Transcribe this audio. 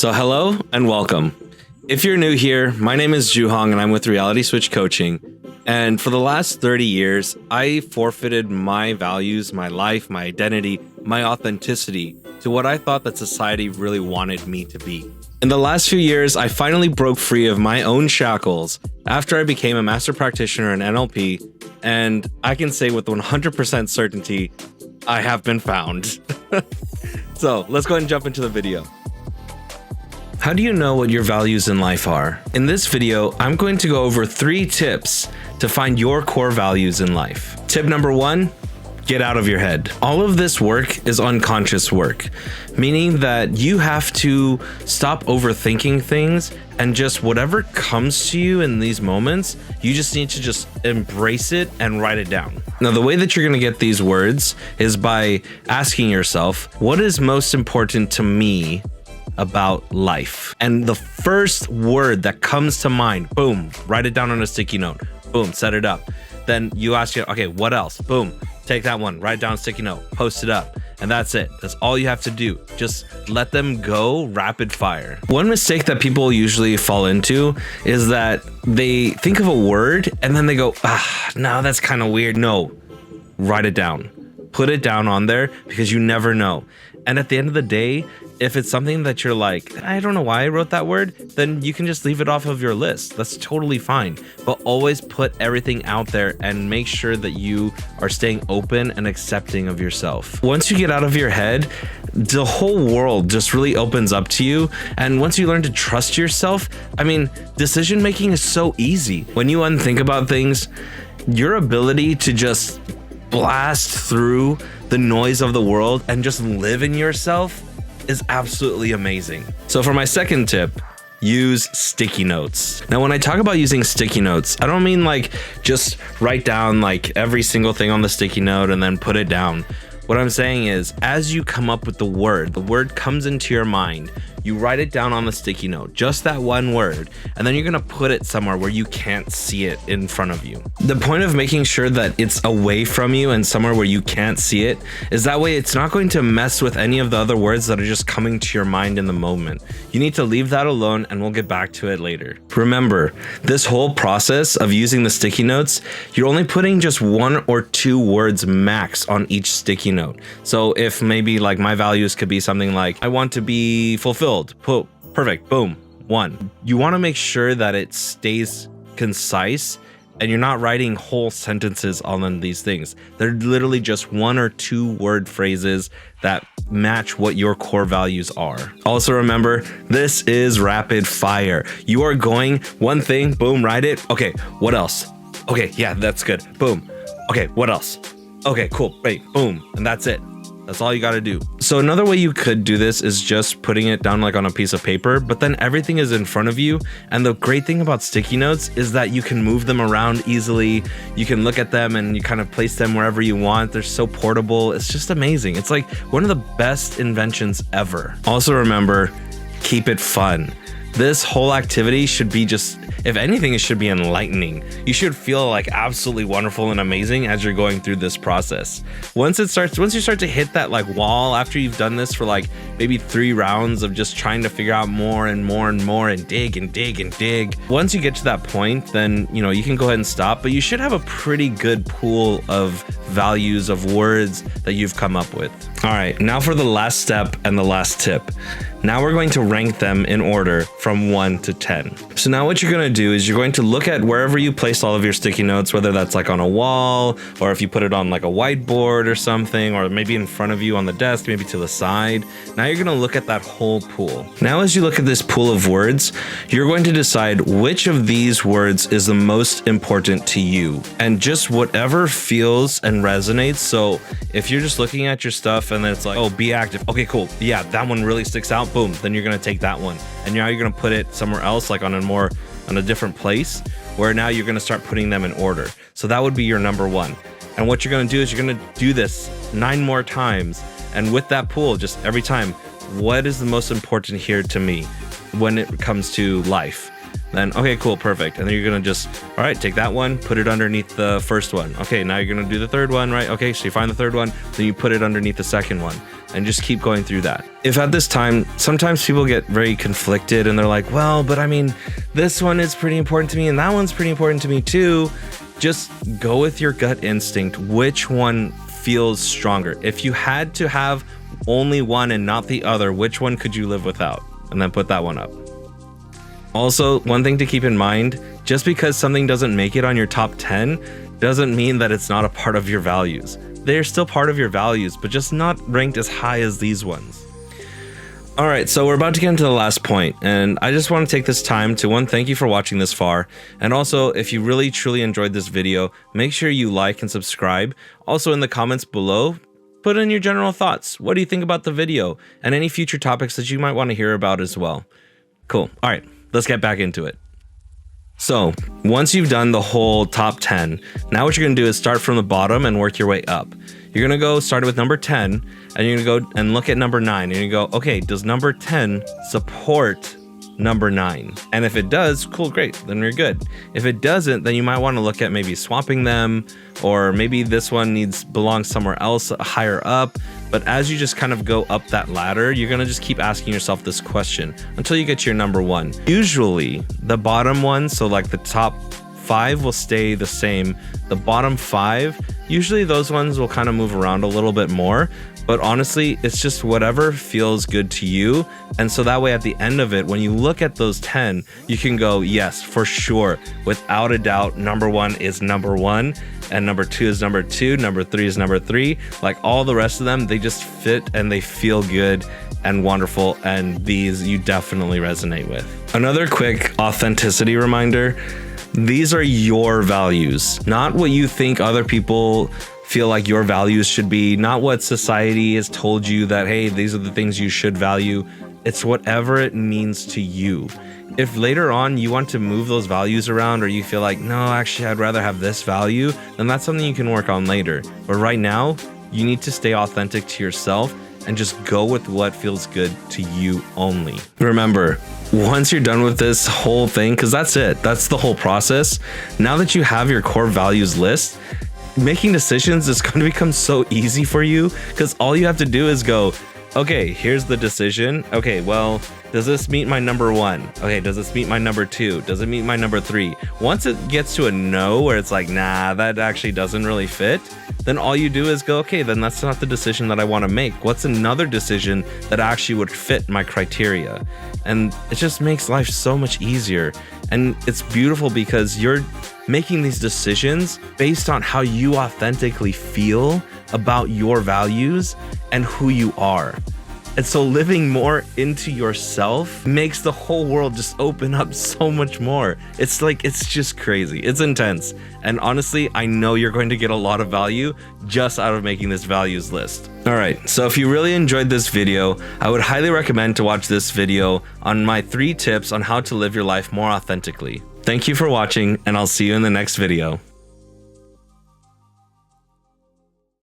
So hello and welcome. If you're new here, my name is Joohong and I'm with Reality Switch Coaching. And for the last 30 years, I forfeited my values, my life, my identity, my authenticity to what I thought that society really wanted me to be. In the last few years, I finally broke free of my own shackles after I became a master practitioner in NLP, and I can say with 100% certainty, I have been found. So let's go ahead and jump into the video. How do you know what your values in life are? In this video, I'm going to go over 3 tips to find your core values in life. Tip number 1, get out of your head. All of this work is unconscious work, meaning that you have to stop overthinking things and just whatever comes to you in these moments, you just need to just embrace it and write it down. Now, the way that you're going to get these words is by asking yourself, what is most important to me about life? And the first word that comes to mind, boom, write it down on a sticky note, boom, set it up. Then you ask you, okay, what else? Boom, take that one, write it down on a sticky note, post it up. And that's it. That's all you have to do. Just let them go rapid fire. One mistake that people usually fall into is that they think of a word and then they go, no, that's kind of weird. No, write it down. Put it down on there because you never know. And at the end of the day, if it's something that you're like, I don't know why I wrote that word, then you can just leave it off of your list. That's totally fine. But always put everything out there and make sure that you are staying open and accepting of yourself. Once you get out of your head, the whole world just really opens up to you. And once you learn to trust yourself, decision making is so easy. When you unthink about things, your ability to just blast through the noise of the world and just live in yourself is absolutely amazing. So for my second tip, use sticky notes. Now, when I talk about using sticky notes, I don't mean like just write down like every single thing on the sticky note and then put it down. What I'm saying is, as you come up with the word comes into your mind, you write it down on the sticky note, just that one word, and then you're gonna put it somewhere where you can't see it in front of you. The point of making sure that it's away from you and somewhere where you can't see it is that way it's not going to mess with any of the other words that are just coming to your mind in the moment. You need to leave that alone and we'll get back to it later. Remember, this whole process of using the sticky notes, you're only putting just 1 or 2 words max on each sticky note. So if maybe like my values could be something like, I want to be fulfilled. Perfect. Boom. 1. You want to make sure that it stays concise and you're not writing whole sentences on these things. They're literally just 1 or 2 word phrases that match what your core values are. Also remember, this is rapid fire. You are going one thing, boom, write it. Okay, what else? Okay, yeah, that's good. Boom. Okay, what else? Okay, cool. Wait, boom. And that's it. That's all you got to do. So another way you could do this is just putting it down like on a piece of paper, but then everything is in front of you. And the great thing about sticky notes is that you can move them around easily. You can look at them and you kind of place them wherever you want. They're so portable. It's just amazing. It's like one of the best inventions ever. Also remember, keep it fun. This whole activity should be just, if anything, it should be enlightening. You should feel like absolutely wonderful and amazing as you're going through this process. Once you start to hit that like wall after you've done this for like maybe 3 rounds of just trying to figure out more and more and more and dig and dig and dig. Once you get to that point, then, you can go ahead and stop, but you should have a pretty good pool of values of words that you've come up with. All right, now for the last step and the last tip. Now we're going to rank them in order from 1 to 10. So now what you're going to do is you're going to look at wherever you placed all of your sticky notes, whether that's like on a wall or if you put it on like a whiteboard or something, or maybe in front of you on the desk, maybe to the side. Now you're going to look at that whole pool. Now as you look at this pool of words, you're going to decide which of these words is the most important to you, and just whatever feels and resonates. So if you're just looking at your stuff and then it's like, oh, be active. Okay, cool. Yeah, that one really sticks out. Boom. Then you're going to take that one. And now you're going to put it somewhere else, like on a different place, where now you're going to start putting them in order. So that would be your number 1. And what you're going to do is you're going to do this 9 more times. And with that pool, just every time, what is the most important here to me when it comes to life? Then, okay, cool, perfect. And then you're gonna just, all right, take that one, put it underneath the first one. Okay, now you're gonna do the third one, right? Okay, so you find the third one, then you put it underneath the second one. and just keep going through that. If at this time, sometimes people get very conflicted and they're like, well, but I mean, this one is pretty important to me and that one's pretty important to me too. Just go with your gut instinct. Which one feels stronger? If you had to have only one and not the other, which one could you live without? And then put that one up. Also, one thing to keep in mind, just because something doesn't make it on your top 10 doesn't mean that it's not a part of your values. They're still part of your values, but just not ranked as high as these ones. All right, so we're about to get into the last point, and I just want to take this time to, one, thank you for watching this far, and also, if you really truly enjoyed this video, make sure you like and subscribe. Also, in the comments below, put in your general thoughts. What do you think about the video, and any future topics that you might want to hear about as well. Cool. All right, let's get back into it. So once you've done the whole top 10, now what you're gonna do is start from the bottom and work your way up. You're gonna go start with number 10, and you're gonna go and look at number 9, and you go, okay, does number 10 support number 9? And if it does, cool, great, then you're good. If it doesn't, then you might want to look at maybe swapping them, or maybe this one belongs somewhere else higher up. But as you just kind of go up that ladder, you're gonna just keep asking yourself this question until you get to your number 1. Usually the bottom one, so like the top 5 will stay the same. The bottom 5, usually those ones will kind of move around a little bit more, but honestly, it's just whatever feels good to you. And so that way at the end of it, when you look at those 10, you can go, yes, for sure, without a doubt, number 1 is number 1, and number 2 is number 2, number 3 is number 3. Like all the rest of them, they just fit and they feel good and wonderful, and these you definitely resonate with. Another quick authenticity reminder, these are your values, not what you think other people feel like your values should be, not what society has told you that, hey, these are the things you should value. It's whatever it means to you. If later on you want to move those values around, or you feel like, no, actually I'd rather have this value, then that's something you can work on later. But right now, you need to stay authentic to yourself and just go with what feels good to you only. Remember, once you're done with this whole thing, because that's it, that's the whole process. Now that you have your core values list, making decisions is going to become so easy for you, because all you have to do is go, okay, here's the decision. Okay, well, does this meet my number 1? Okay, does this meet my number 2? Does it meet my number 3? Once it gets to a no, where it's like, nah, that actually doesn't really fit, then all you do is go, okay, then that's not the decision that I want to make. What's another decision that actually would fit my criteria? And it just makes life so much easier. And it's beautiful because you're making these decisions based on how you authentically feel about your values and who you are. And so living more into yourself makes the whole world just open up so much more. It's like, it's just crazy. It's intense. And honestly, I know you're going to get a lot of value just out of making this values list. All right, so if you really enjoyed this video, I would highly recommend to watch this video on my 3 tips on how to live your life more authentically. Thank you for watching, and I'll see you in the next video.